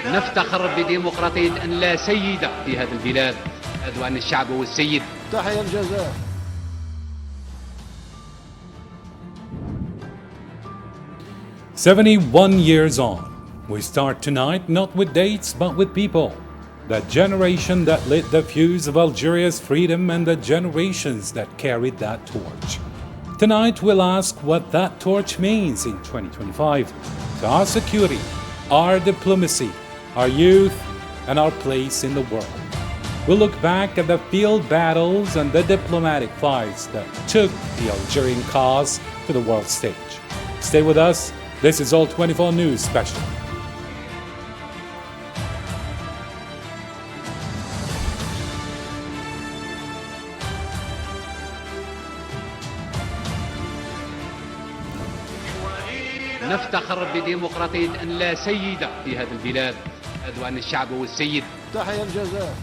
نفتخر بديمقراطية أن لا سيد في هذه البلاد وأن الشعب هو السيد. تحيا الجزائر. "71 years on, we start tonight not with dates but with people. The generation that lit the fuse of Algeria's freedom and the generations that carried that torch. Tonight we'll ask what that torch means in 2025 to our security, our diplomacy, our youth, and our place in the world. We'll look back at the field battles and the diplomatic fights that took the Algerian cause to the world stage. Stay with us. This is All 24 News Special. نفتخر بديمقراطية أن لا سيد في هذه البلاد وأن الشعب هو السيد. تحيا الجزائر.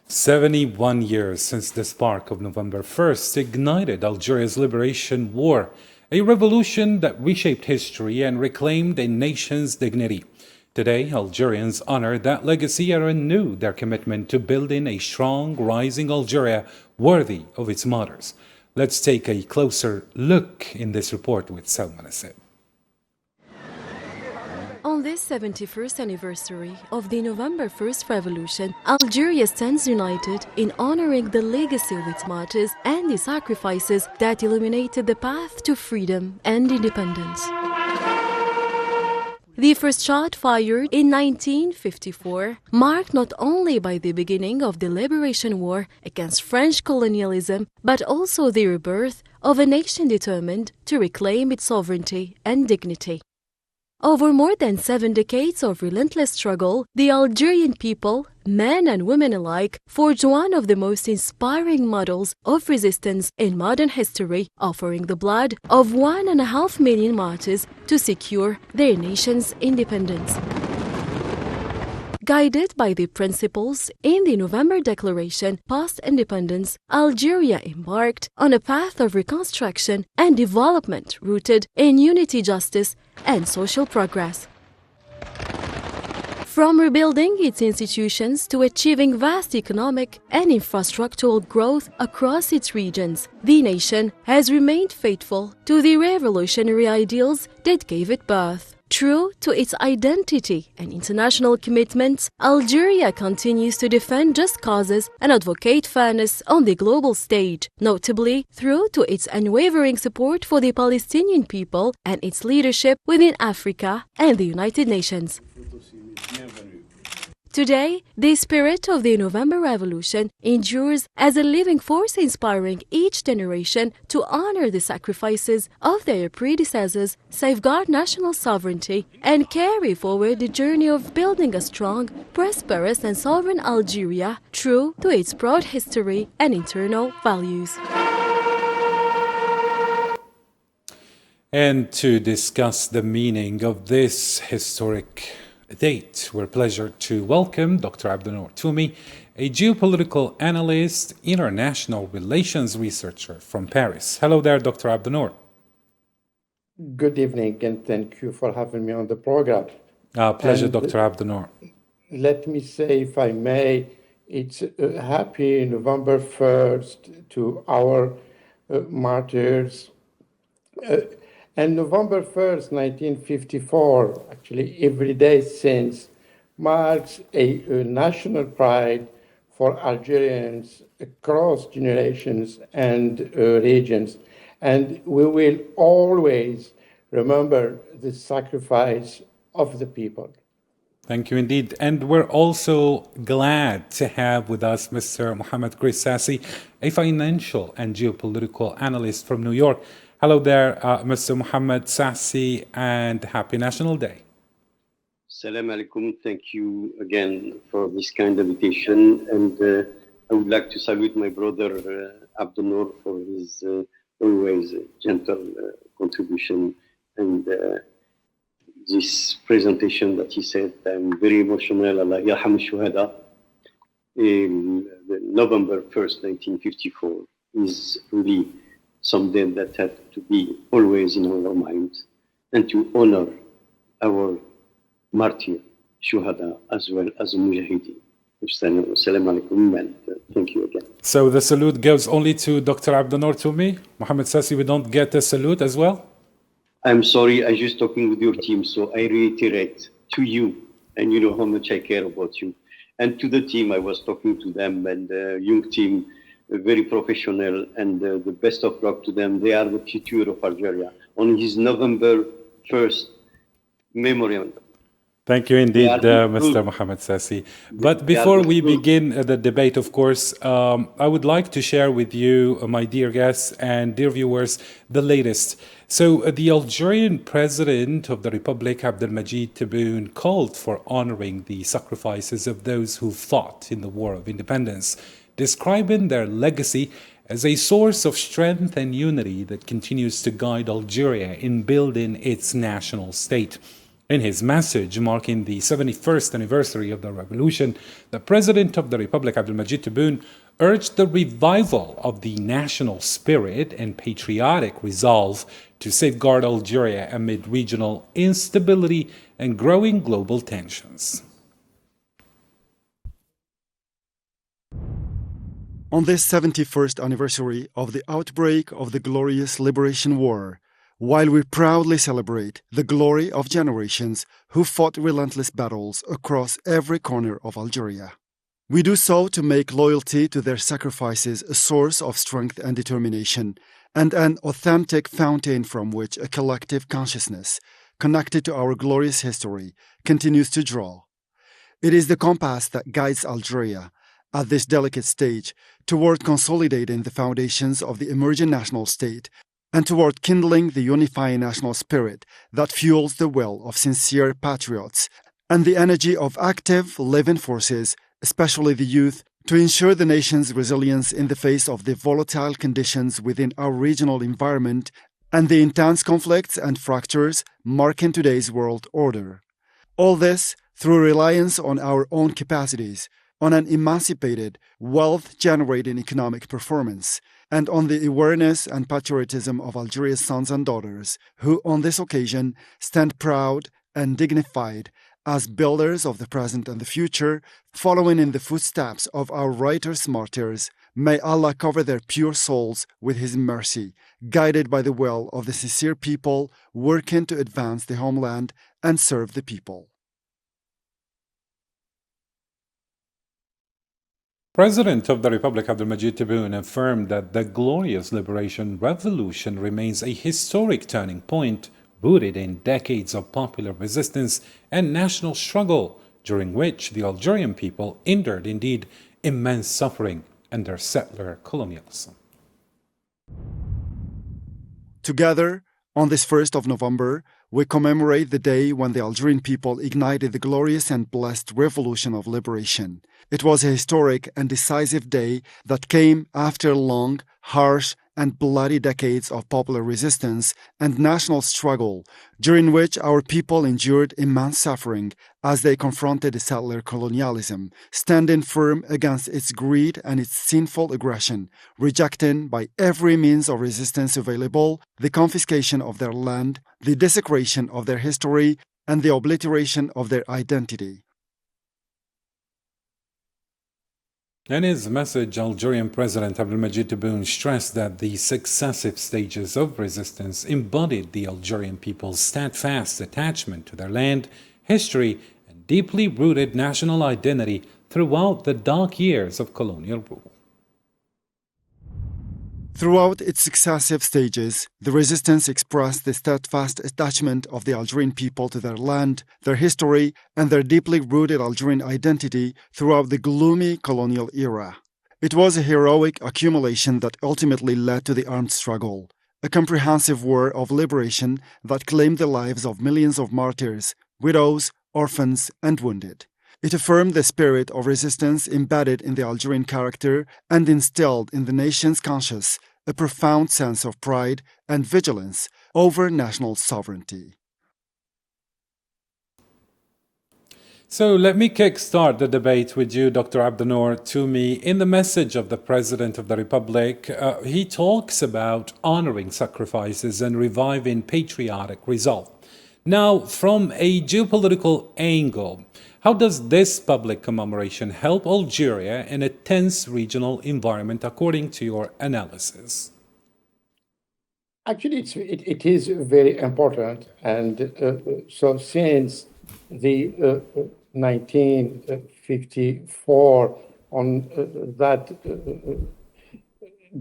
71 years since the spark of November 1st ignited Algeria's liberation war, a revolution that reshaped history and reclaimed a nation's dignity. Today, Algerians honor that legacy and renew their commitment to building a strong, rising Algeria worthy of its martyrs. Let's take a closer look in this report with Salma Nasib. On this 71st anniversary of the November 1st revolution, Algeria stands united in honoring the legacy of its martyrs and the sacrifices that illuminated the path to freedom and independence. The first shot fired in 1954 marked not only by the beginning of the Liberation War against French colonialism, but also the rebirth of a nation determined to reclaim its sovereignty and dignity. Over more than 7 decades of relentless struggle, the Algerian people, men and women alike, forged one of the most inspiring models of resistance in modern history, offering the blood of 1.5 million martyrs to secure their nation's independence. Guided by the principles in the November Declaration post-independence, Algeria embarked on a path of reconstruction and development rooted in unity, justice, and social progress. From rebuilding its institutions to achieving vast economic and infrastructural growth across its regions, the nation has remained faithful to the revolutionary ideals that gave it birth. True to its identity and international commitments, Algeria continues to defend just causes and advocate fairness on the global stage, notably through to its unwavering support for the Palestinian people and its leadership within Africa and the United Nations. Today, the spirit of the November Revolution endures as a living force, inspiring each generation to honor the sacrifices of their predecessors, safeguard national sovereignty, and carry forward the journey of building a strong, prosperous, and sovereign Algeria true to its proud history and internal values. And to discuss the meaning of this historic date, we're pleased to welcome Dr. Abdenour Toumi, a geopolitical analyst, international relations researcher from Paris. Hello there, Dr. Abdenour. Good evening, and thank you for having me on the program. Pleasure, Dr. Abdenour. Let me say, if I may, it's a happy November 1st to our martyrs. And November 1st, 1954, actually every day since, marks a national pride for Algerians across generations and regions. And we will always remember the sacrifice of the people. Thank you indeed. And we're also glad to have with us Mr. Mohammed Grissassi, a financial and geopolitical analyst from New York. Hello there, Mr. Mohammed Sassi, and happy National Day. Salam alaikum. Thank you again for this kind invitation. And I would like to salute my brother Abdenour for his always gentle contribution and this presentation that he said. I'm very emotional. Allah yarham al-shuhada. November 1st, 1954 is really something that had to be always in our minds. and to honor our martyr, shuhada, as well as mujahideen. Assalamu alaikum, and thank you again. So the salute goes only to Dr. Abdunnoor, to me. Mohammed Sassi, we don't get a salute as well? I'm sorry, I just talking with your team, so I reiterate to you, and you know how much I care about you. And to the team, I was talking to them, and the young team, very professional, and the best of luck to them. They are the future of Algeria. On his November 1st memorial. Thank you indeed, Mr. Mohammed Sassi. But before we begin the debate, of course, I would like to share with you, my dear guests and dear viewers, the latest. So the Algerian president of the Republic, Abdelmajid Tebboune, called for honoring the sacrifices of those who fought in the War of Independence, describing their legacy as a source of strength and unity that continues to guide Algeria in building its national state. In his message marking the 71st anniversary of the revolution, the President of the Republic, Abdelmajid Tebboune, urged the revival of the national spirit and patriotic resolve to safeguard Algeria amid regional instability and growing global tensions. On this 71st anniversary of the outbreak of the glorious Liberation War, while we proudly celebrate the glory of generations who fought relentless battles across every corner of Algeria, we do so to make loyalty to their sacrifices a source of strength and determination, and an authentic fountain from which a collective consciousness, connected to our glorious history, continues to draw. It is the compass that guides Algeria at this delicate stage toward consolidating the foundations of the emerging national state and toward kindling the unifying national spirit that fuels the will of sincere patriots and the energy of active, living forces, especially the youth, to ensure the nation's resilience in the face of the volatile conditions within our regional environment and the intense conflicts and fractures marking today's world order. All this through reliance on our own capacities, on an emancipated, wealth-generating economic performance, and on the awareness and patriotism of Algeria's sons and daughters, who on this occasion stand proud and dignified as builders of the present and the future, following in the footsteps of our righteous martyrs. May Allah cover their pure souls with His mercy, guided by the will of the sincere people working to advance the homeland and serve the people. President of the Republic, Abdelmajid Tebboune, affirmed that the glorious liberation revolution remains a historic turning point rooted in decades of popular resistance and national struggle, during which the Algerian people endured indeed immense suffering under settler colonialism. Together, on this 1st of November, we commemorate the day when the Algerian people ignited the glorious and blessed revolution of liberation. It was a historic and decisive day that came after long, harsh, and bloody decades of popular resistance and national struggle, during which our people endured immense suffering as they confronted settler colonialism, standing firm against its greed and its sinful aggression, rejecting by every means of resistance available the confiscation of their land, the desecration of their history, and the obliteration of their identity. In his message, Algerian President Abdelmajid Tebboune stressed that the successive stages of resistance embodied the Algerian people's steadfast attachment to their land, history, and deeply rooted national identity throughout the dark years of colonial rule. Throughout its successive stages, the resistance expressed the steadfast attachment of the Algerian people to their land, their history, and their deeply rooted Algerian identity throughout the gloomy colonial era. It was a heroic accumulation that ultimately led to the armed struggle, a comprehensive war of liberation that claimed the lives of millions of martyrs, widows, orphans, and wounded. It affirmed the spirit of resistance embedded in the Algerian character and instilled in the nation's conscience a profound sense of pride and vigilance over national sovereignty. So let me kickstart the debate with you, Dr. Abdenour Toumi. In the message of the President of the Republic, he talks about honoring sacrifices and reviving patriotic resolve. Now, from a geopolitical angle, how does this public commemoration help Algeria in a tense regional environment, according to your analysis? Actually, it is very important. And so since the 1954, on that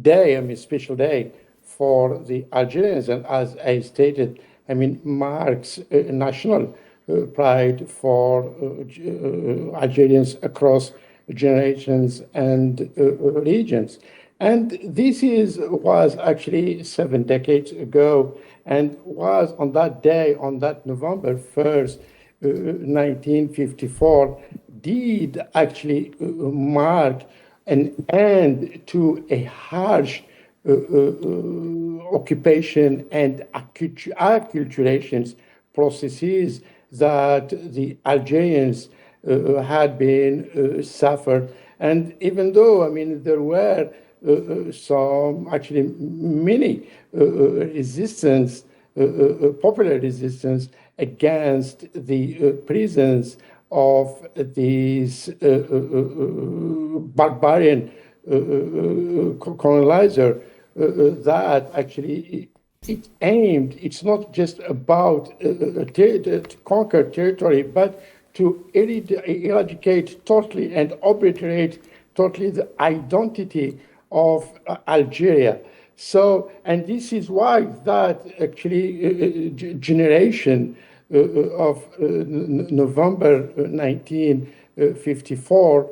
day, special day for the Algerians, and as I stated, marks national pride for Algerians across generations and regions. And this was actually 7 decades ago, and was on that day, on that November 1st, 1954, did actually mark an end to a harsh occupation and acculturation processes that the Algerians had been suffered. And even though, there were many resistance, popular resistance against the presence of these barbarian colonizer, that actually it's not just about to conquer territory, but to eradicate totally and obliterate totally the identity of Algeria. So, and this is why that actually generation of November 1954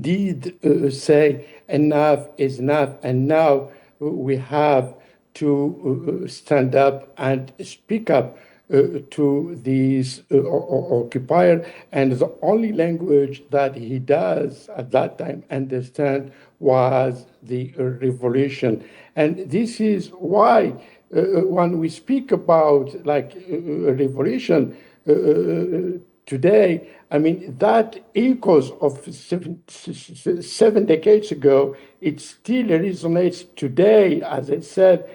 did say enough is enough, and now we have to stand up and speak up to these occupier, and the only language that he does at that time understand was the revolution. And this is why when we speak about revolution today, that echoes of seven decades ago, it still resonates today, as I said,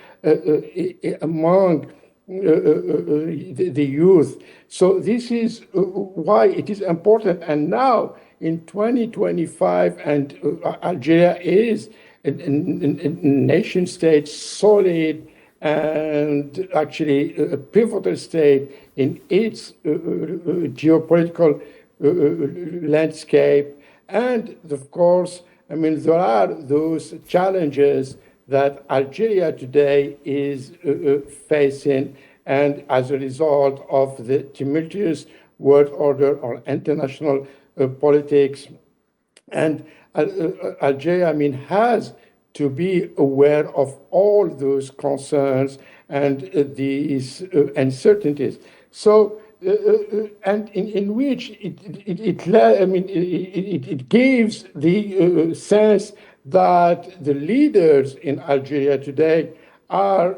among the youth. So this is why it is important. And now in 2025, and Algeria is a nation state, solid and actually a pivotal state in its geopolitical landscape. And of course, there are those challenges that Algeria today is facing, and as a result of the tumultuous world order or international politics. And Algeria, has to be aware of all those concerns and these uncertainties. So, and in which it gives the sense that the leaders in Algeria today are,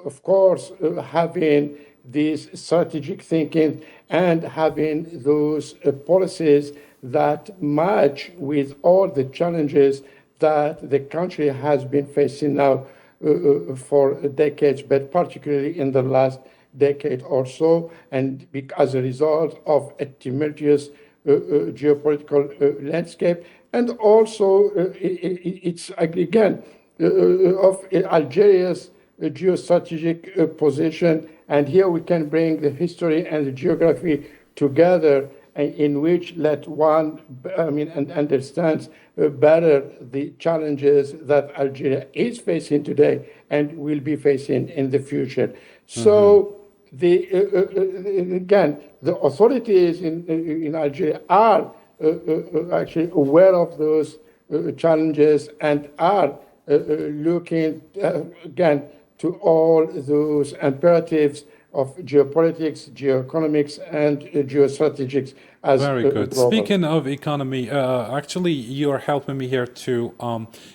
of course, having this strategic thinking and having those policies that match with all the challenges that the country has been facing now for decades, but particularly in the last decade or so, and as a result of a tumultuous geopolitical landscape, and also it's again of Algeria's geostrategic position. And here we can bring the history and the geography together, in which let one and understands better the challenges that Algeria is facing today and will be facing in the future. So again, the authorities in Algeria are actually aware of those challenges and are looking again to all those imperatives of geopolitics, geoeconomics, and geostrategics. As very good. global. Speaking of economy, actually, you are helping me here to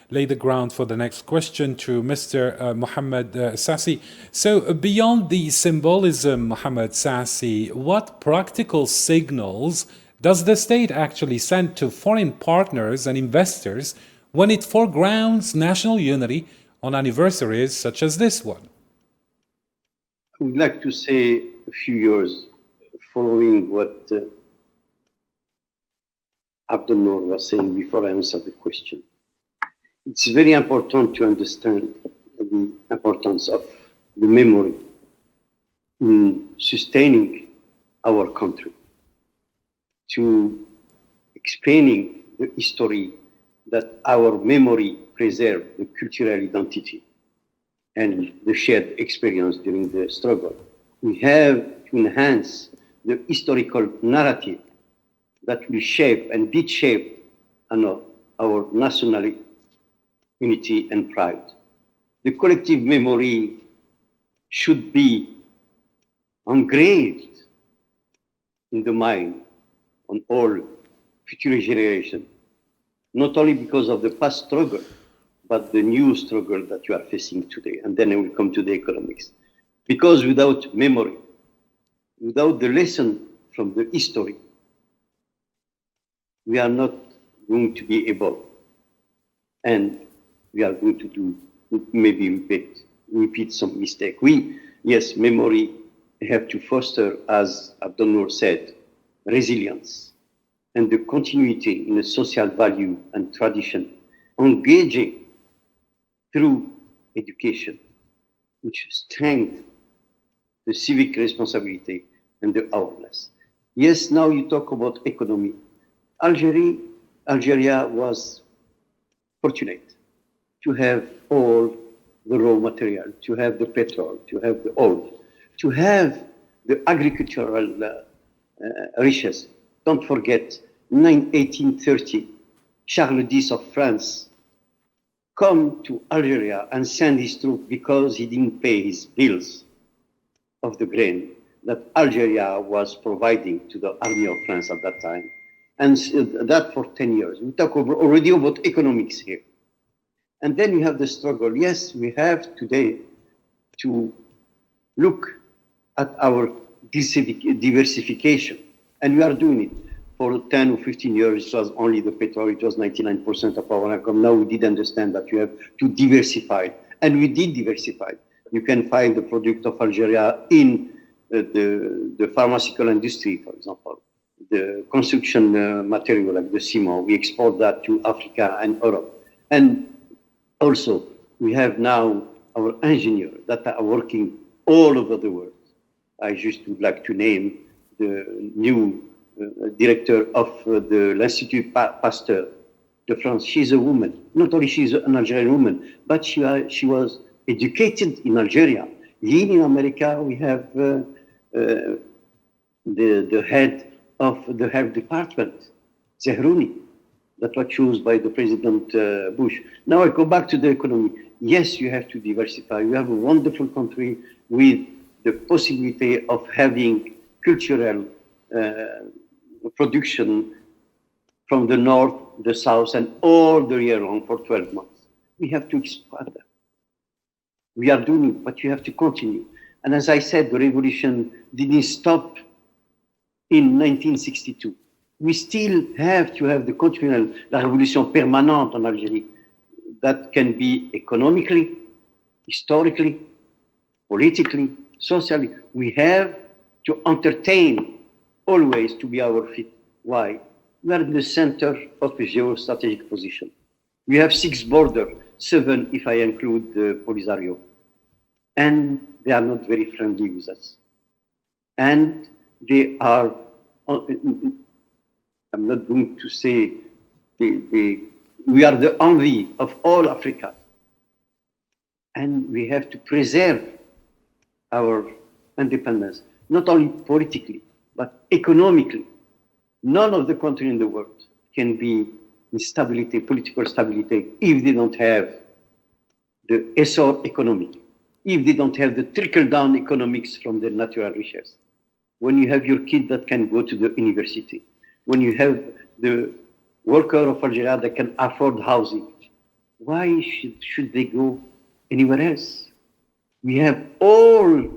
lay the ground for the next question to Mr. Mohammed Sassi. So, beyond the symbolism, Mohammed Sassi, what practical signals does the state actually send to foreign partners and investors when it foregrounds national unity on anniversaries such as this one? I would like to say a few words following what Abdul was saying before I answer the question. It's very important to understand the importance of the memory in sustaining our country, to explaining the history that our memory preserves the cultural identity and the shared experience during the struggle. We have to enhance the historical narrative that will shape and did shape our national unity and pride. The collective memory should be engraved in the mind on all future generations, not only because of the past struggle, but the new struggle that you are facing today. And then I will come to the economics. Because without memory, without the lesson from the history, we are not going to be able, and we are going to do, maybe repeat some mistake. Yes, memory have to foster, as Abdul said, resilience and the continuity in a social value and tradition, engaging through education, which strengthens the civic responsibility and the awareness. Yes, now you talk about economy. Algeria was fortunate to have all the raw material, to have the petrol, to have the oil, to have the agricultural riches. Don't forget, 1830, Charles X of France come to Algeria and send his troops because he didn't pay his bills of the grain that Algeria was providing to the army of France at that time. And that for 10 years. We talk already about economics here. And then you have the struggle. Yes, we have today to look at our diversification. And we are doing it. For 10 or 15 years, it was only the petrol. It was 99% of our income. Now we did understand that you have to diversify. And we did diversify. You can find the product of Algeria in the pharmaceutical industry, for example. The construction material like the cement, we export that to Africa and Europe. And also, we have now our engineers that are working all over the world. I just would like to name the new director of the L'Institut Pasteur de France. She's a woman. Not only she's an Algerian woman, but she was educated in Algeria. Here in America, we have the head of the health department, Zehrouni, that was chosen by the President Bush. Now I go back to the economy. Yes, you have to diversify. You have a wonderful country with the possibility of having cultural production from the north, the south, and all the year long for 12 months. We have to expand that. We are doing it, but you have to continue. And as I said, the revolution didn't stop in 1962. We still have to have the continual, la révolution permanente en Algérie, that can be economically, historically, politically, socially. We have to entertain always to be our feet. Why? We are in the center of a geostrategic position. We have 6 borders, 7 if I include the Polisario. And they are not very friendly with us. And they are, I'm not going to say, we are the envy of all Africa. And we have to preserve our independence, not only politically, but economically. None of the countries in the world can be in stability, political stability, if they don't have the essor economic, if they don't have the trickle-down economics from the natural riches. When you have your kid that can go to the university, when you have the worker of Algeria that can afford housing, why should they go anywhere else? We have all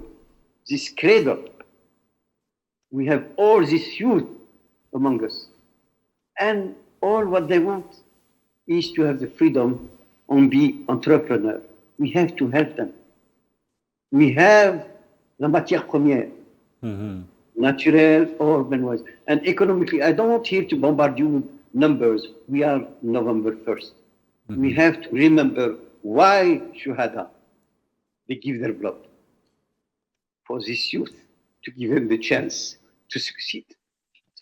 this cradle. We have all this youth among us. And all what they want is to have the freedom and be entrepreneur. We have to help them. We have the matière première, natural or otherwise. And economically, I don't want here to bombard you with numbers. We are November 1st. We have to remember why Shuhada, they give their blood for this youth, to give them the chance to succeed.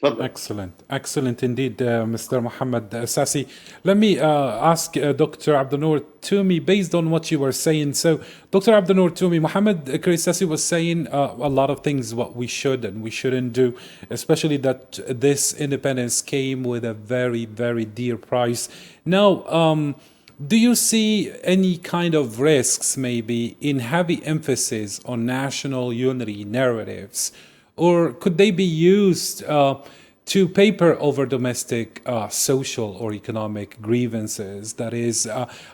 Excellent indeed, Mr. Mohammed Sassi. Let me ask Dr. Abdulnoor Toumi, based on what you were saying. So, Dr. Abdulnoor Toumi, Mohammed Sassi was saying a lot of things what we should and we shouldn't do, especially that this independence came with a very, very dear price. Now, do you see any kind of risks maybe in heavy emphasis on national unity narratives? Or could they be used to paper over domestic social or economic grievances? That is,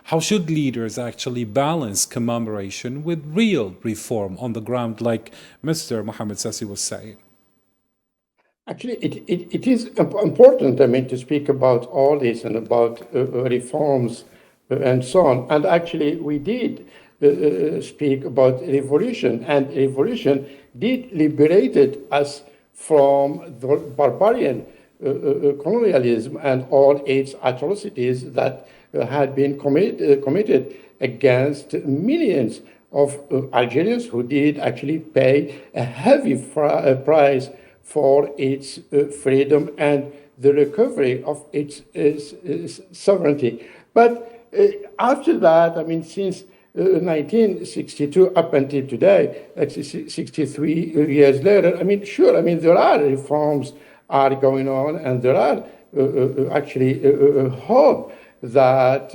how should leaders actually balance commemoration with real reform on the ground, like Mr. Mohammed Sassi was saying? Actually, it is important, to speak about all this and about reforms and so on. And actually, we did speak about revolution, and revolution did liberated us from the barbarian colonialism and all its atrocities that had been committed against millions of Algerians who did actually pay a heavy price for its freedom and the recovery of its sovereignty. But after that, since 1962 up until today, 63 years later, there are reforms are going on, and there are actually hope that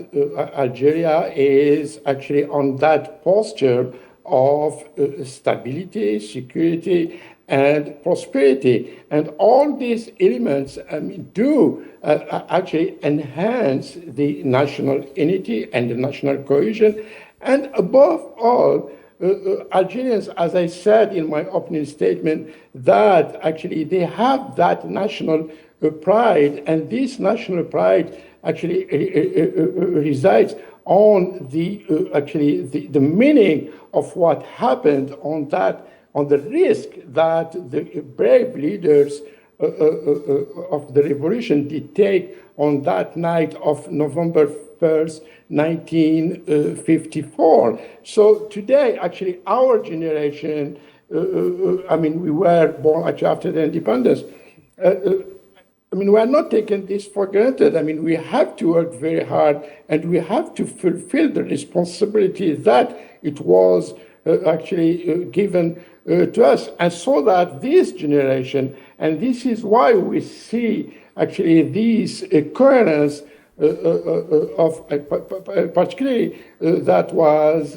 Algeria is actually on that posture of stability, security, and prosperity. And all these elements do actually enhance the national unity and the national cohesion. And above all, Algerians, as I said in my opening statement, that actually they have that national pride, and this national pride actually resides on the meaning of what happened, on the risk that the brave leaders of the revolution did take on that night of November 1st, 1954. So today, actually, our generation, we were born actually after the independence. We are not taking this for granted. We have to work very hard, and we have to fulfill the responsibility that it was actually given to us. And so that this generation, and this is why we see actually these coherence of particularly that was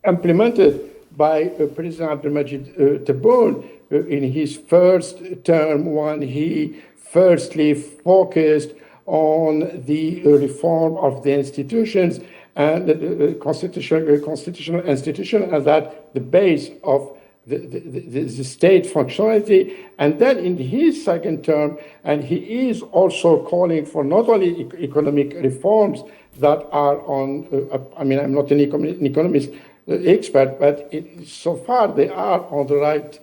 implemented by President Abdelmajid Tebboune in his first term, when he firstly focused on the reform of the institutions and the constitutional institution as that the base of the state functionality. And then in his second term, and he is also calling for not only economic reforms that are on, I'm not an economist expert, but so far they are on the right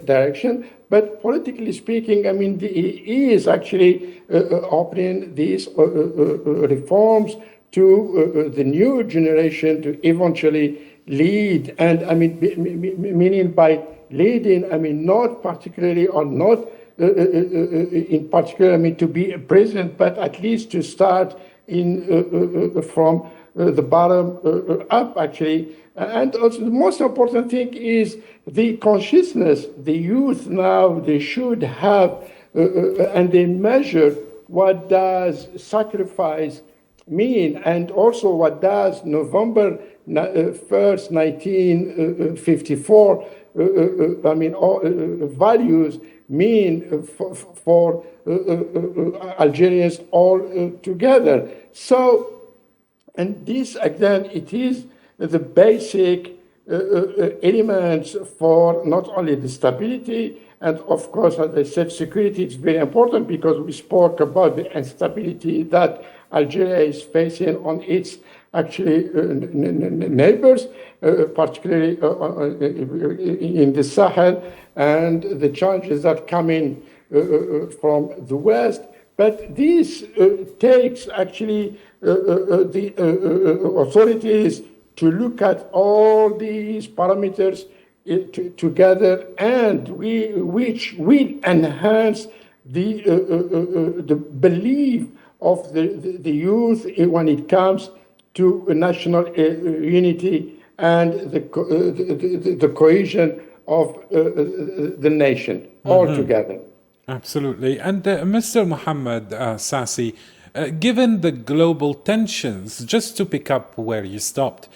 direction. But politically speaking, he is actually opening these reforms to the new generation to eventually lead, and meaning by leading, not particularly or not in particular, to be a president, but at least to start from the bottom up, actually. And also the most important thing is the consciousness the youth now, they should have, and they measure what does sacrifice mean, and also what does November 1st, 1954, values mean for Algerians all together. So, and this again, it is the basic elements for not only the stability, and of course, as I said, security is very important because we spoke about the instability that Algeria is facing on its actually neighbors, particularly in the Sahel, and the challenges that come in from the West. But this takes actually the authorities to look at all these parameters together, and which will enhance the belief of the youth when it comes to national unity and the cohesion of the nation altogether. Absolutely. And Mr. Mohammed Sassi, given the global tensions, just to pick up where you stopped,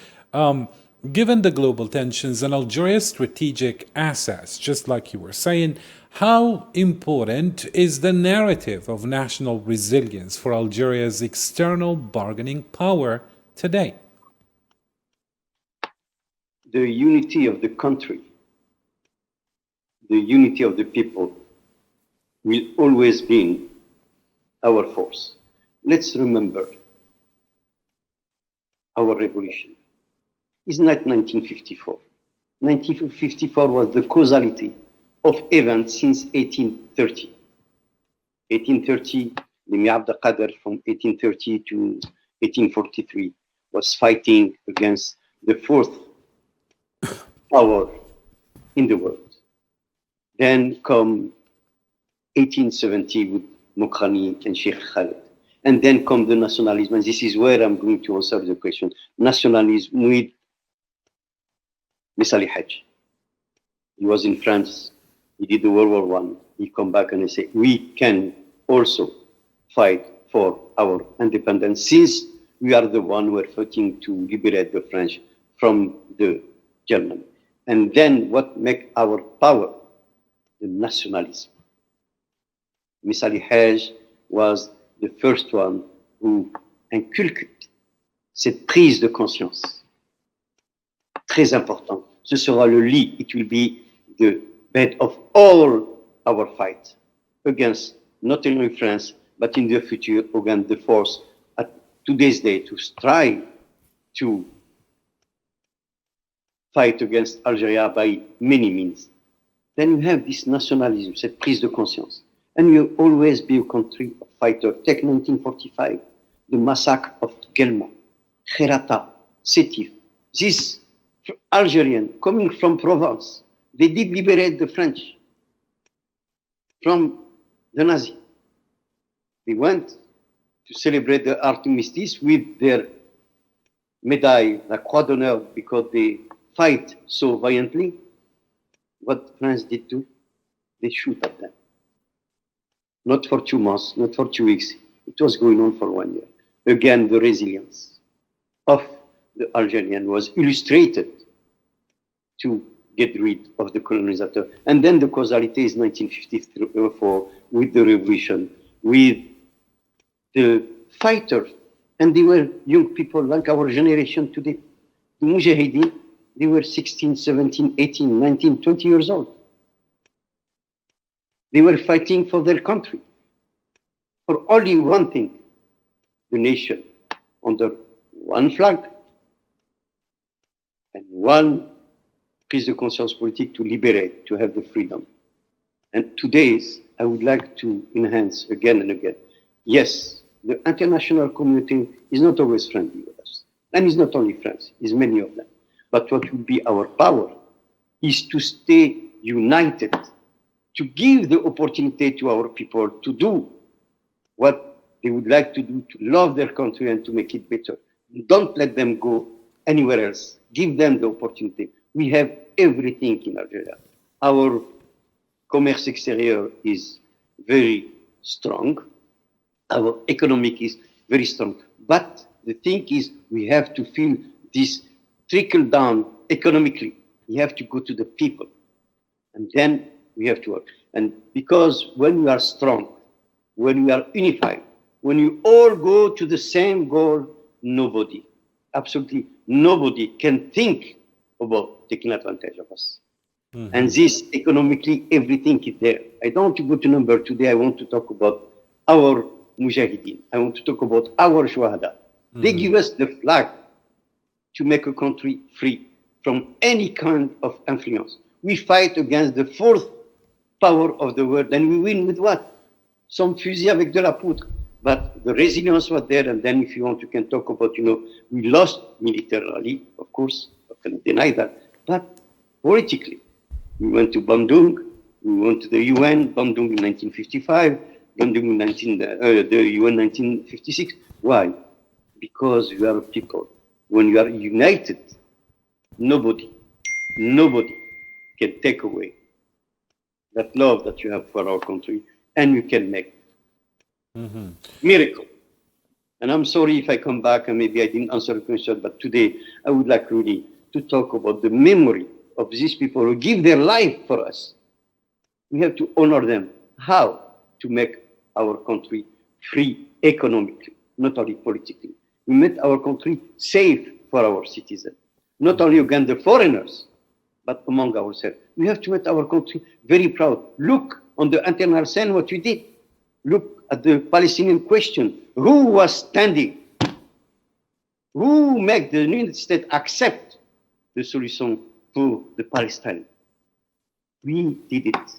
given the global tensions and Algeria's strategic assets, just like you were saying, how important is the narrative of national resilience for Algeria's external bargaining power today? The unity of the country, the unity of the people will always be our force. Let's remember our revolution. It's not 1954. 1954 was the causality of events since 1830. 1830, Limia Abdel Qadir from 1830 to 1843 was fighting against the fourth power in the world. Then come 1870 with Mokrani and Sheikh Khaled. And then come the nationalism, and this is where I'm going to answer the question. Nationalism with Messali Haj. He was in France, he did the World War I. He come back and he said, we can also fight for our independence since we are the one who are fighting to liberate the French from the German. And then what make our power? The nationalism. Messali Haj was the first one who inculquait cette prise de conscience. Très important. Ce sera le lit. It will be the bed of all our fight against not only France, but in the future against the force at today's day to strive to fight against Algeria by many means. Then you have this nationalism, cette prise de conscience. And you always be a country of fighter. Take 1945, the massacre of Guelma, Kherata, Sétif. These Algerians coming from Provence, they did liberate the French from the Nazi. They went to celebrate the armistice with their médaille, la Croix d'honneur, because they fight so violently. What France did do? They shoot at them. Not for 2 months, not for 2 weeks. It was going on for 1 year. Again, the resilience of the Algerian was illustrated to get rid of the colonizer. And then the causality is 1954 with the revolution, with the fighters. And they were young people like our generation today. The Mujahideen, they were 16, 17, 18, 19, 20 years old. They were fighting for their country, for only one thing, the nation, under one flag and one prise de conscience politique to liberate, to have the freedom. And today's, I would like to enhance again and again. Yes, the international community is not always friendly with us. And it's not only France, it's many of them. But what will be our power is to stay united, to give the opportunity to our people to do what they would like to do, to love their country and to make it better. Don't let them go anywhere else. Give them the opportunity. We have everything in Algeria. Our commerce exterior is very strong. Our economic is very strong. But the thing is, we have to feel this trickle down economically. We have to go to the people. And then we have to work. And because when we are strong, when we are unified, when you all go to the same goal, nobody, absolutely nobody can think about taking advantage of us. And this, economically, everything is there. I don't want to go to number today. I want to talk about our mujahideen. I want to talk about our shuhada. They give us the flag to make a country free from any kind of influence. We fight against the fourth power of the world, and we win with what? Some fusil avec de la poudre. But the resilience was there, and then if you want, you can talk about, we lost militarily, of course, I can't deny that, but politically, we went to Bandung, we went to the UN, Bandung in 1955, Bandung in the UN 1956. Why? Because you are a people. When you are united, nobody can take away that love that you have for our country, and you can make miracle. And I'm sorry if I come back and maybe I didn't answer the question, but today I would like really to talk about the memory of these people who give their life for us. We have to honor them. How? To make our country free economically, not only politically. We make our country safe for our citizens, not only against the foreigners, but among ourselves. We have to make our country very proud. Look on the international scene what we did. Look at the Palestinian question. Who was standing? Who made the United States accept the solution for the Palestinians? We did it.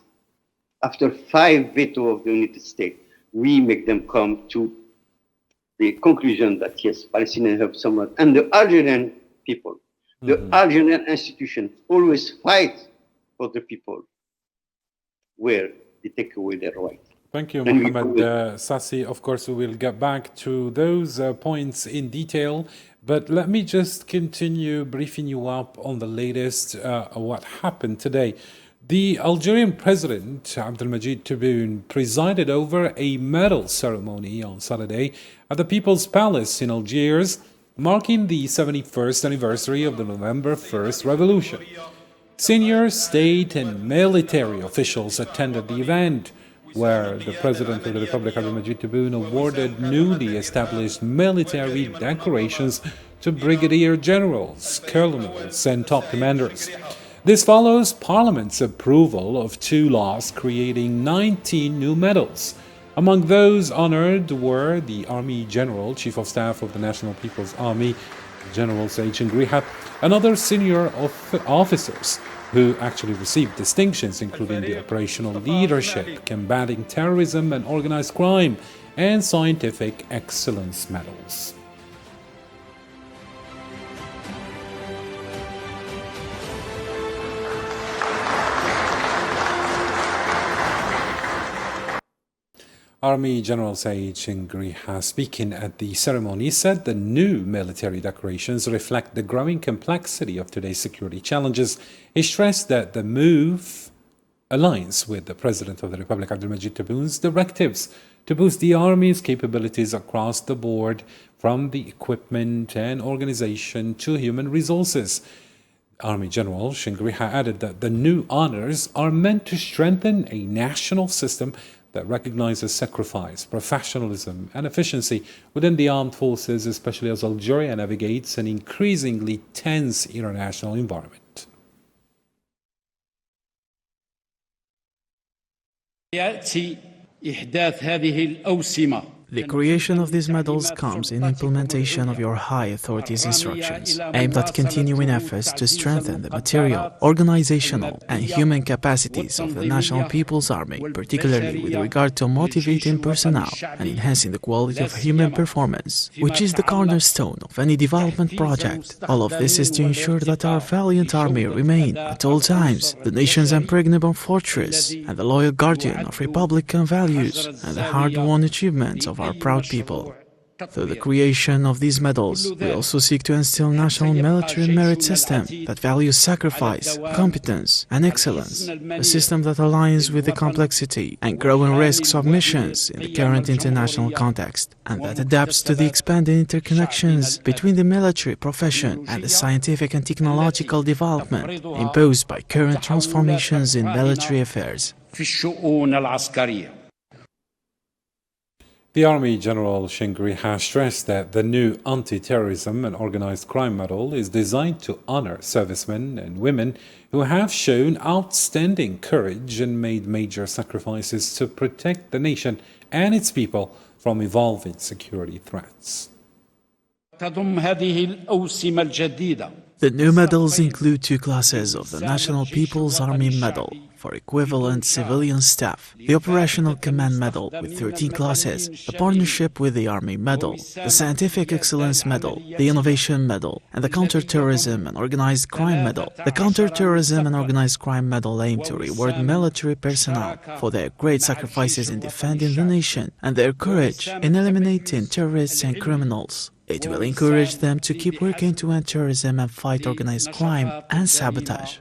After 5 vetoes of the United States, we make them come to the conclusion that yes, Palestinians have someone. And the Algerian people, the Algerian institution always fight for the people where they take away their rights. Thank you, Mohammed Sassi. Of course, we will get back to those points in detail, but let me just continue briefing you up on the latest, what happened today. The Algerian president, Abdelmajid Tebboune, presided over a medal ceremony on Saturday at the People's Palace in Algiers, marking the 71st anniversary of the November 1st revolution. Senior state and military officials attended the event, where the President of the Republic, Abdelmajid Tebboune, awarded newly established military decorations to brigadier generals, colonels, and top commanders. This follows Parliament's approval of 2 laws creating 19 new medals. Among those honored were the Army General, Chief of Staff of the National People's Army, General Said Chengriha, and other senior officers who actually received distinctions, including the operational leadership, combating terrorism and organized crime, and scientific excellence medals. Army General Said Chengriha, speaking at the ceremony, said the new military decorations reflect the growing complexity of today's security challenges. He stressed that the move aligns with the President of the Republic, Abdelmajid Tebboune's directives to boost the Army's capabilities across the board, from the equipment and organization to human resources. Army General Chengriha added that the new honors are meant to strengthen a national system that recognizes sacrifice, professionalism, and efficiency within the armed forces, especially as Algeria navigates an increasingly tense international environment. يأتي إحداث هذه الأوسمة. The creation of these medals comes in implementation of your high authorities' instructions, aimed at continuing efforts to strengthen the material, organizational, and human capacities of the National People's Army, particularly with regard to motivating personnel and enhancing the quality of human performance, which is the cornerstone of any development project. All of this is to ensure that our valiant army remain, at all times, the nation's impregnable fortress and the loyal guardian of republican values and the hard-won achievements of our proud people. Through the creation of these medals, we also seek to instill a national military merit system that values sacrifice, competence, and excellence, a system that aligns with the complexity and growing risks of missions in the current international context, and that adapts to the expanding interconnections between the military profession and the scientific and technological development imposed by current transformations in military affairs. The Army General Shingri has stressed that the new Anti-Terrorism and Organized Crime Medal is designed to honor servicemen and women who have shown outstanding courage and made major sacrifices to protect the nation and its people from evolving security threats. تضم هذه الأوسمة الجديدة. The new medals include two classes of the National People's Army Medal for equivalent civilian staff, the Operational Command Medal with 13 classes, the Partnership with the Army Medal, the Scientific Excellence Medal, the Innovation Medal, and the Counterterrorism and Organized Crime Medal. The Counterterrorism and Organized Crime Medal aim to reward military personnel for their great sacrifices in defending the nation and their courage in eliminating terrorists and criminals. It will encourage them to keep working to end terrorism and fight organized crime and sabotage.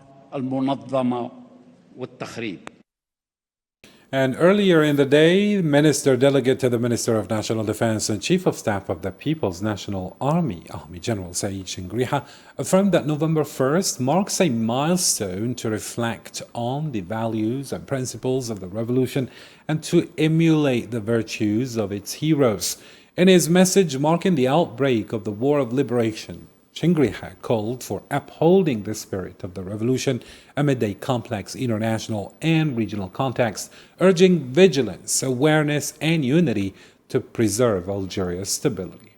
And earlier in the day, Minister Delegate to the Minister of National Defense and Chief of Staff of the People's National Army General Saeed Shingriha, affirmed that November 1st marks a milestone to reflect on the values and principles of the revolution and to emulate the virtues of its heroes. In his message marking the outbreak of the War of Liberation, Shingriha called for upholding the spirit of the revolution amid a complex international and regional context, urging vigilance, awareness, and unity to preserve Algeria's stability.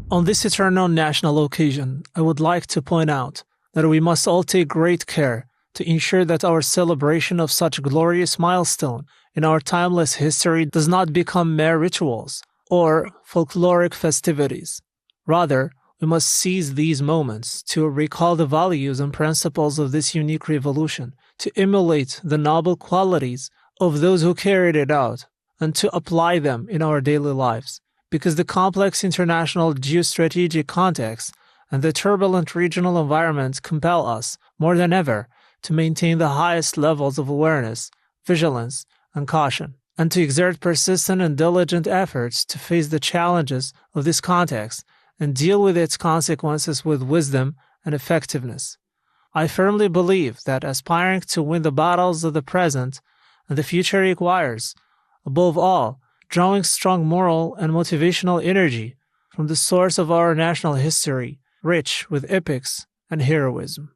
On this eternal national occasion, I would like to point out that we must all take great care to ensure that our celebration of such glorious milestone in our timeless history does not become mere rituals or folkloric festivities. Rather, we must seize these moments to recall the values and principles of this unique revolution, to emulate the noble qualities of those who carried it out, and to apply them in our daily lives. Because the complex international geostrategic context and the turbulent regional environment compel us, more than ever, to maintain the highest levels of awareness, vigilance, and caution, and to exert persistent and diligent efforts to face the challenges of this context and deal with its consequences with wisdom and effectiveness. I firmly believe that aspiring to win the battles of the present and the future requires, above all, drawing strong moral and motivational energy from the source of our national history, rich with epics and heroism.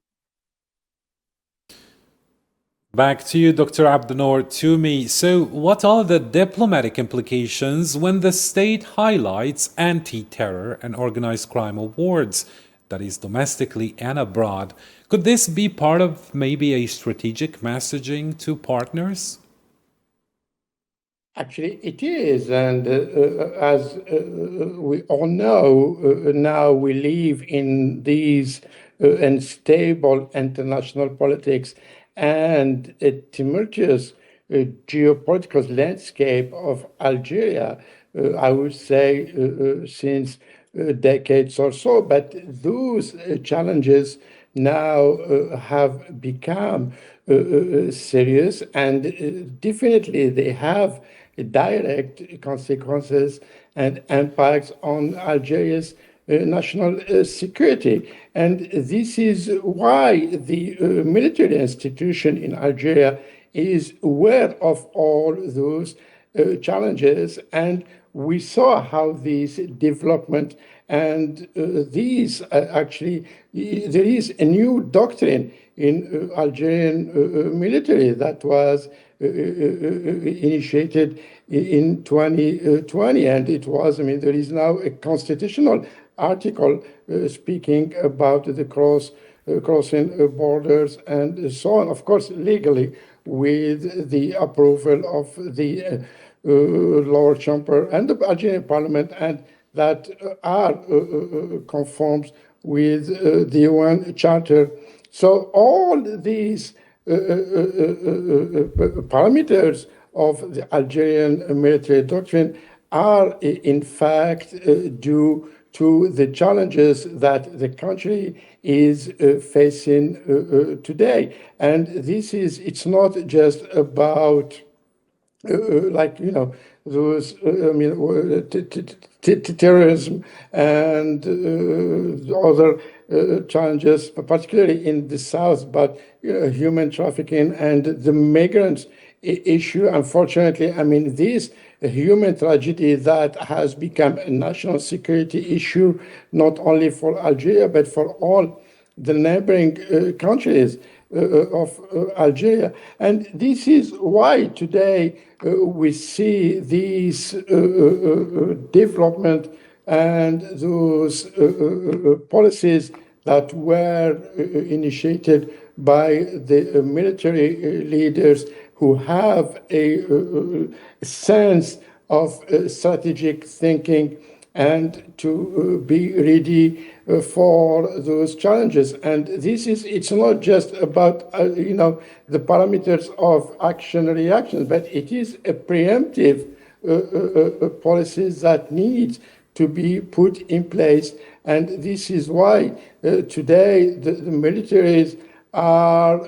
Back to you, Dr. Abdenoor Toumi. So, what are the diplomatic implications when the state highlights anti-terror and organized crime awards, that is domestically and abroad? Could this be part of maybe a strategic messaging to partners? Actually, it is. And as we all know, now we live in these unstable international politics and a tumultuous geopolitical landscape of Algeria, I would say, since decades or so. But those challenges now have become serious, and definitely they have direct consequences and impacts on Algeria's national security. And this is why the military institution in Algeria is aware of all those challenges. And we saw how these development and these actually, there is a new doctrine in Algerian military that was initiated in 2020. And it was, there is now a constitutional article speaking about the crossing borders and so on, of course, legally, with the approval of the lower chamber and the Algerian parliament, and that are conforms with the UN Charter. So all these parameters of the Algerian military doctrine are in fact due to the challenges that the country is facing today. And this is, it's not just about those, terrorism and other challenges, particularly in the south, but human trafficking and the migrants issue. Unfortunately, I mean, this human tragedy that has become a national security issue, not only for Algeria, but for all the neighboring countries of Algeria. And this is why today we see these development and those policies that were initiated by the military leaders who have a sense of strategic thinking and to be ready for those challenges. And this is, it's not just about, the parameters of action and reaction, but it is a preemptive policies that needs to be put in place. And this is why today the militaries are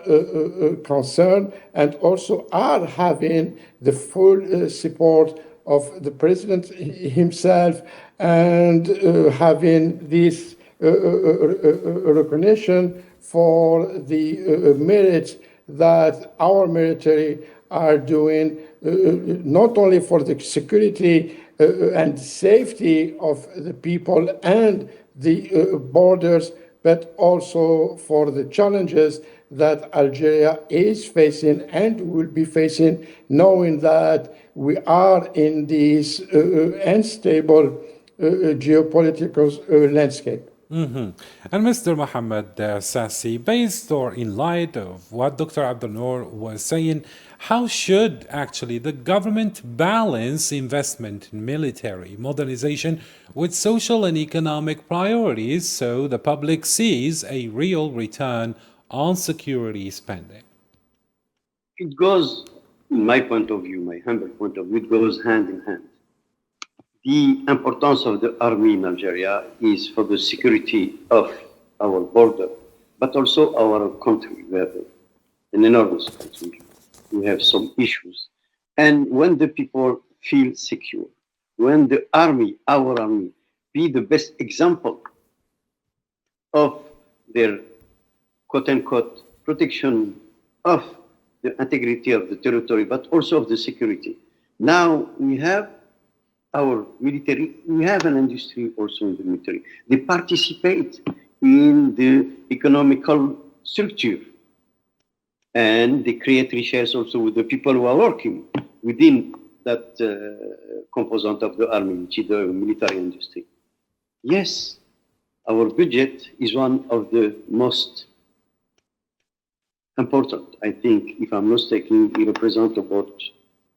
concerned and also are having the full support of the president himself and having this recognition for the merits that our military are doing, not only for the security and safety of the people and the borders, but also for the challenges that Algeria is facing and will be facing, knowing that we are in this unstable geopolitical landscape. Mm-hmm. And Mr. Mohammed Sassi, based or in light of what Dr. Abdel-Nour was saying, how should actually the government balance investment in military modernization with social and economic priorities so the public sees a real return on security spending? It goes, in my point of view, my humble point of view, it goes hand in hand. The importance of the army in Algeria is for the security of our border, but also our country. We have an enormous country. We have some issues. And when the people feel secure, when the army, our army, be the best example of their quote-unquote protection of the integrity of the territory, but also of the security. Now we have our military, we have an industry also in the military. They participate in the economical structure and they create research also with the people who are working within that component of the army, which is the military industry. Yes, our budget is one of the most important. I think, if I'm not mistaken, it represents about,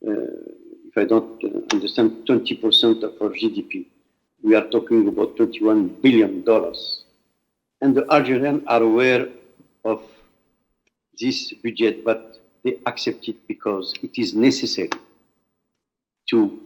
if I don't understand, 20% of our GDP. We are talking about $21 billion. And the Algerians are aware of this budget, but they accept it because it is necessary to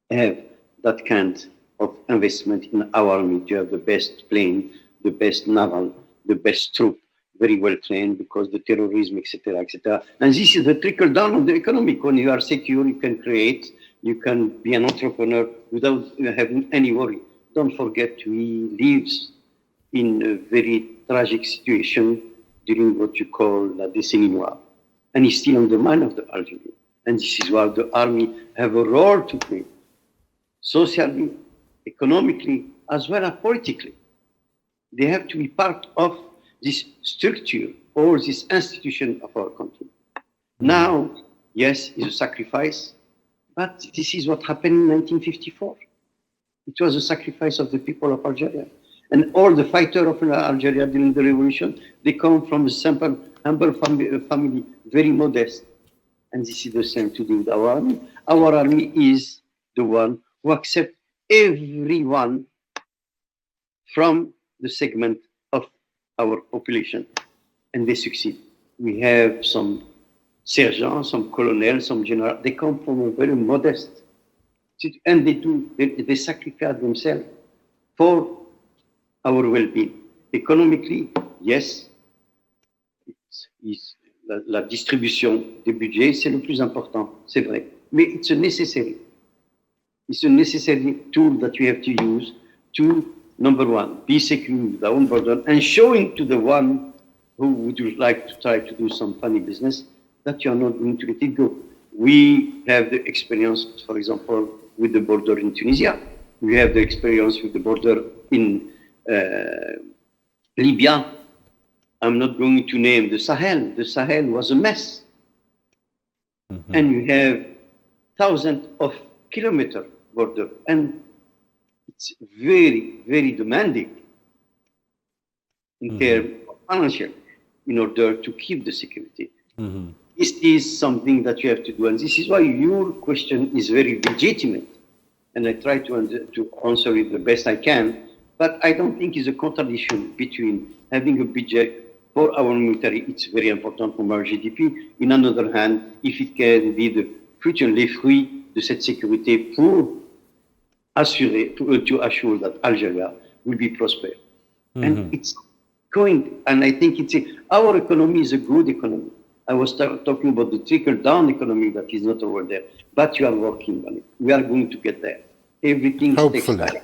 have that kind of investment in our army, to have the best plane, the best naval, the best troop, very well trained, because the terrorism, etc., etc. And this is the trickle down of the economic. When you are secure, you can create, you can be an entrepreneur without having any worry. Don't forget, we live in a very tragic situation during what you call la décennie noire. And it's still on the mind of the Algerians. And this is why the army have a role to play, socially, economically, as well as politically. They have to be part of this structure or this institution of our country. Now, yes, it's a sacrifice, but this is what happened in 1954. It was a sacrifice of the people of Algeria. And all the fighters of Algeria during the revolution, they come from a simple, humble family, very modest. And this is the same to do with our army. Our army is the one who accepts everyone from the segment of our population, and they succeed. We have some sergeants, some colonels, some generals. They come from a very modest, and they sacrifice themselves for our well-being. Economically, yes, la distribution des budgets, c'est le plus important, c'est vrai. Mais it's a necessary tool that we have to use to, number one, be secure with our own border, and showing to the one who would like to try to do some funny business that you are not going to let it go. We have the experience, for example, with the border in Tunisia. We have the experience with the border in Libya. I'm not going to name the Sahel. The Sahel was a mess. Mm-hmm. And you have thousands of kilometer border, and it's very, very demanding in terms of financial in order to keep the security. Mm-hmm. This is something that you have to do, and this is why your question is very legitimate. And I try to answer it the best I can, but I don't think it's a contradiction between having a budget for our military. It's very important for our GDP. In another hand, if it can be the future les fruits de cette sécurité pour assurer, to assure that Algeria will be prosperous. Mm-hmm. And it's going, and I think our economy is a good economy. I was talking about the trickle-down economy that is not over there, but you are working on it. We are going to get there. Everything takes time.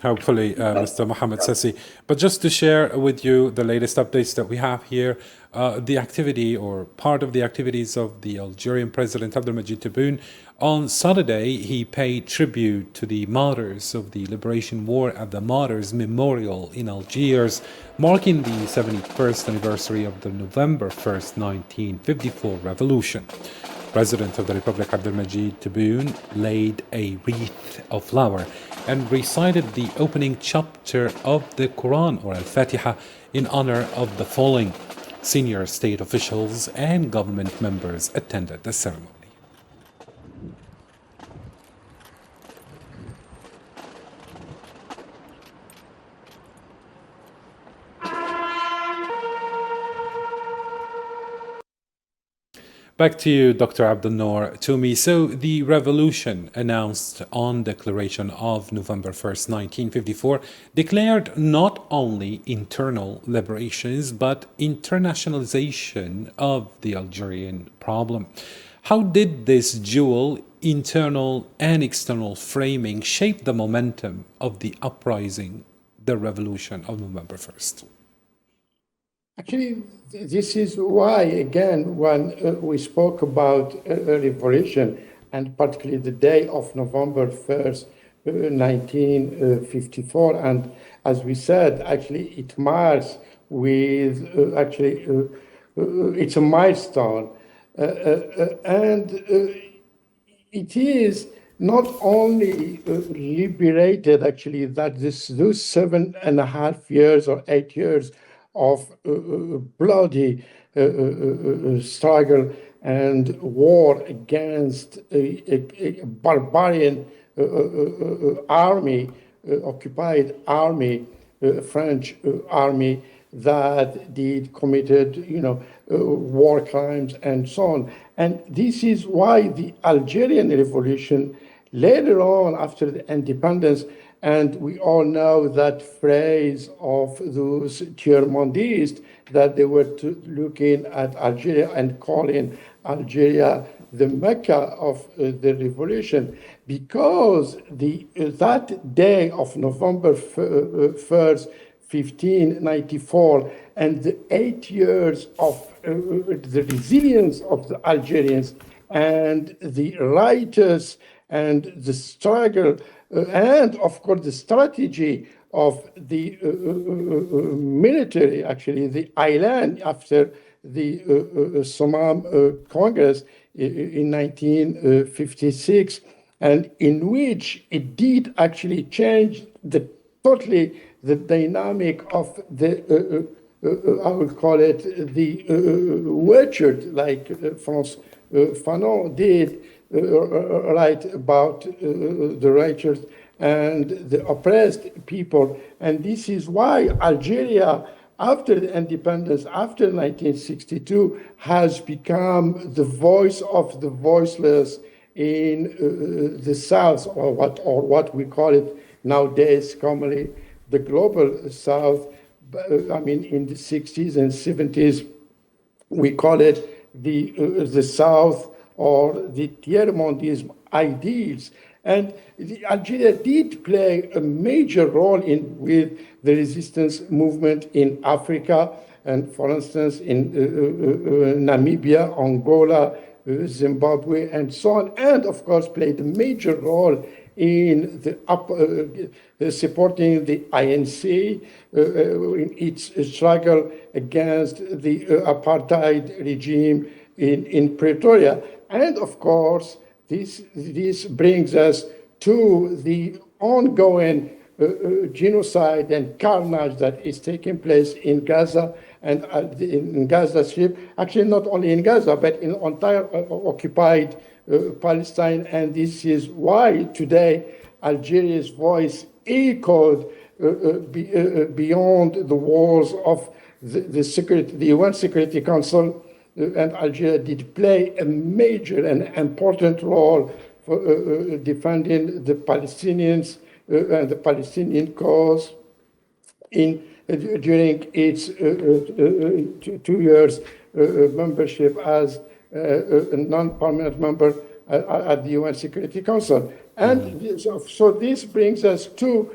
Hopefully, Mr. Mohamed Sassi. But just to share with you the latest updates that we have here, the activity or part of the activities of the Algerian President Abdelmadjid Tebboune. On Saturday, he paid tribute to the martyrs of the Liberation War at the Martyrs Memorial in Algiers, marking the 71st anniversary of the November 1st, 1954 revolution. President of the Republic Abdelmadjid Tebboune laid a wreath of flower and recited the opening chapter of the Quran, or Al-Fatiha, in honor of the falling. Senior state officials and government members attended the ceremony. Back to you, Dr. Abdel Noor Toumi. So the revolution announced on Declaration of November 1st, 1954, declared not only internal liberations, but internationalization of the Algerian problem. How did this dual internal and external framing shape the momentum of the uprising, the revolution of November 1st? Actually, this is why, again, when we spoke about revolution, and particularly the day of November 1st, 1954, and as we said, actually, it marks with, it's a milestone. And it is not only liberated, actually, that those 7.5 years or 8 years of bloody struggle and war against a barbarian army, occupied army, French army that did committed, war crimes and so on. And this is why the Algerian Revolution later on, after the independence, and we all know that phrase of those tiers-mondistes that they were looking at Algeria and calling Algeria the Mecca of the revolution, because that day of November 1st, 1594, and the 8 years of the resilience of the Algerians and the righteous and the struggle and, of course, the strategy of the military, actually, the island after the Somam Congress in 1956, and in which it did actually change totally the dynamic of the, I would call it the orchard, like Franz Fanon did, write about the righteous and the oppressed people. And this is why Algeria, after the independence, after 1962, has become the voice of the voiceless in the South, or what we call it nowadays commonly the global South. I mean, in the 60s and 70s, we call it the South, or the tiers-mondisme ideals. And Algeria did play a major role with the resistance movement in Africa, And for instance, in Namibia, Angola, Zimbabwe, and so on, and of course played a major role in supporting the INC in its struggle against the apartheid regime in Pretoria. And of course, this brings us to the ongoing genocide and carnage that is taking place in Gaza and in Gaza Strip. Actually, not only in Gaza, but in entire occupied Palestine. And this is why today Algeria's voice echoed beyond the walls of the UN Security Council. And Algeria did play a major and important role for defending the Palestinians and the Palestinian cause during its 2 years membership as a non-permanent member at the UN Security Council. And so this brings us to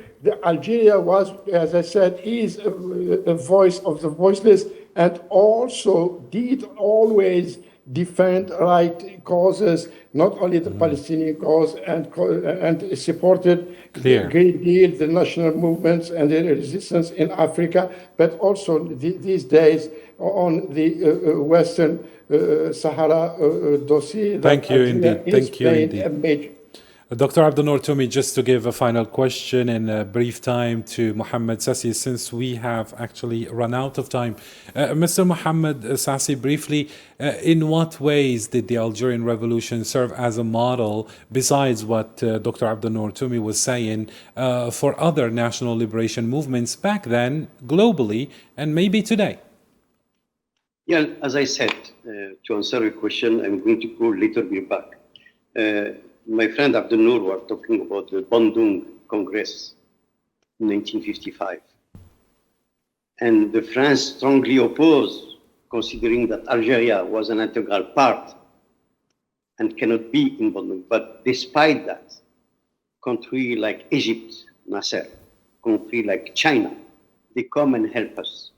Algeria was, as I said, is a voice of the voiceless, and also did always defend right causes, not only the Palestinian cause, and supported a great deal the national movements and the resistance in Africa, but also these days on the Western Sahara dossier. Thank you indeed. Thank you indeed. Dr. Abdel-Nour Toumi, just to give a final question in a brief time to Mohammed Sassi, since we have actually run out of time. Mr. Mohammed Sassi, briefly, in what ways did the Algerian Revolution serve as a model, besides what Dr. Abdel-Nour Toumi was saying, for other national liberation movements back then, globally, and maybe today? Yeah, as I said, to answer your question, I'm going to go later back. My friend Abdel-Nour was talking about the Bandung Congress in 1955. And the France strongly opposed, considering that Algeria was an integral part and cannot be in Bandung. But despite that, countries like Egypt, Nasser, countries like China, they come and help us.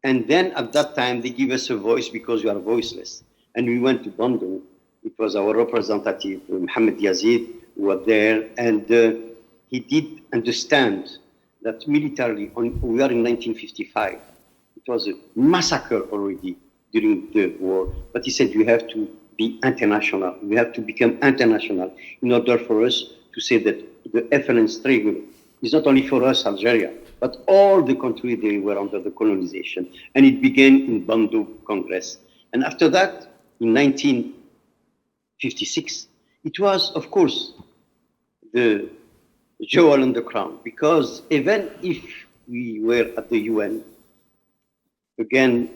And then at that time, they give us a voice because we are voiceless. And we went to Bandung. It was our representative, Mohamed Yazid, who was there, and he did understand that militarily, we are in 1955, it was a massacre already during the war, but he said we have to be international, we have to become international in order for us to say that the FLN struggle is not only for us, Algeria, but all the countries they were under the colonization. And it began in Bandung Congress. And after that, in 1956, it was, of course, the jewel on the crown, because even if we were at the UN, again,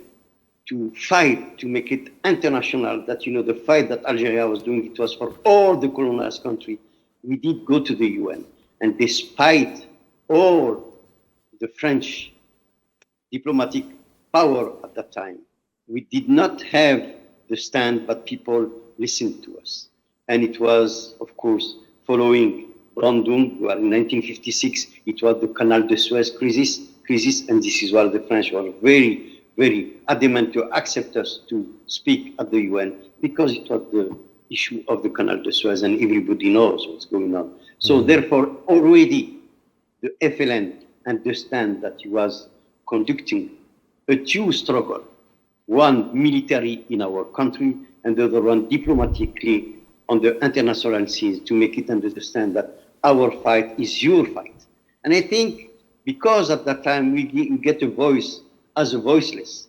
to fight, to make it international, that, you know, the fight that Algeria was doing, it was for all the colonized country. We did go to the UN, and despite all the French diplomatic power at that time, we did not have the stand, but people listened to us. And it was, of course, following Bandung, where in 1956, it was the Canal de Suez crisis, and this is why the French were very, very adamant to accept us to speak at the UN, because it was the issue of the Canal de Suez, and everybody knows what's going on. So therefore, already the FLN understand that he was conducting a two struggle, one military in our country, and the other one diplomatically on the international seas, to make it understand that our fight is your fight. And I think because at that time we get a voice as a voiceless,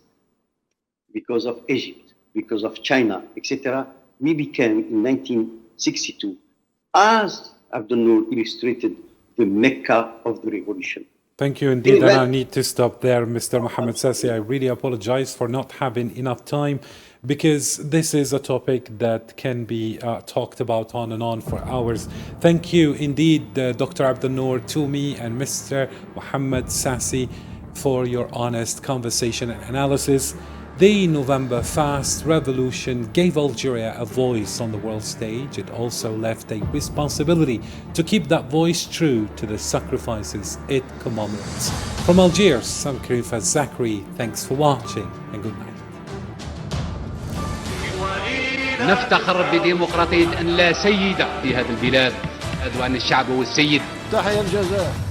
because of Egypt, because of China, etc., we became in 1962, as Abdel-Nour illustrated, the Mecca of the revolution. Thank you indeed, and I need to stop there, Mr. Mohammed Sassi. I really apologize for not having enough time, because this is a topic that can be talked about on and on for hours. Thank you indeed, Dr. Abdel-Nour Toumi and Mr. Mohammed Sassi, for your honest conversation and analysis. The November Fast Revolution gave Algeria a voice on the world stage. It also left a responsibility to keep that voice true to the sacrifices it commemorates. From Algiers, I'm Karifa Zachary. Thanks for watching and good night. نفتخر بديمقراطية أن لا سيد في هذه البلاد وأن الشعب هو السيد. تحيا الجزائر.